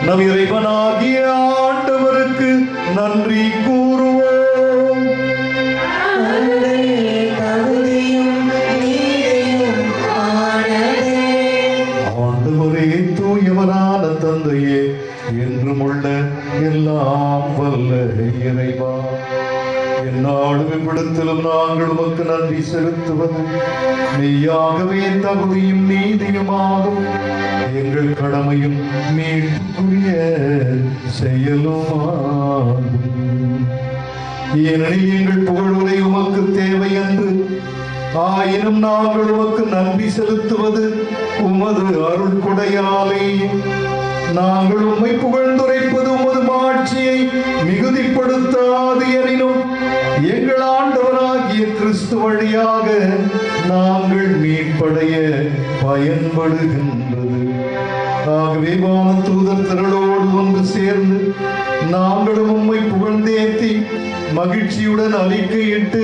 நம் இறைவனாகிய ஆண்டவருக்கு நன்றி கூறுவோம். ஆண்டவரே, தூயவரான தந்தையே, என்றும் உள்ள எல்லாம் வல்ல இறைவா, எந்நாளும் இவ்விடத்திலும் நாங்கள் உமக்கு நன்றி செலுத்துவது மெய்யாகவே தகுதியும் நீதியுமாகும். எங்கள் கடமையும் மீட்புக்குரிய செயலுமாகும். ஏனெனில் எங்கள் புகழுரை உமக்கு தேவை என்று, ஆயினும் நாங்கள் உமக்கு நன்றி செலுத்துவது உமது அருள் கொடையாலே. நாங்கள் உம்மை புகழ்ந்துரைப்பது உமது மாட்சியை மிகுதிப்படுத்தாது எனினும், எங்கள் ஆண்டவராகிய கிறிஸ்து வழியாக நாங்கள் மீட்படைய பயன்படுகின்றது. ஆகவே வானதூதர் திரளோடு ஒன்று சேர்ந்து நாங்களும் உம்மை புகழ்ந்தேத்தி மகிழ்ச்சியுடன் அறிக்கையிட்டு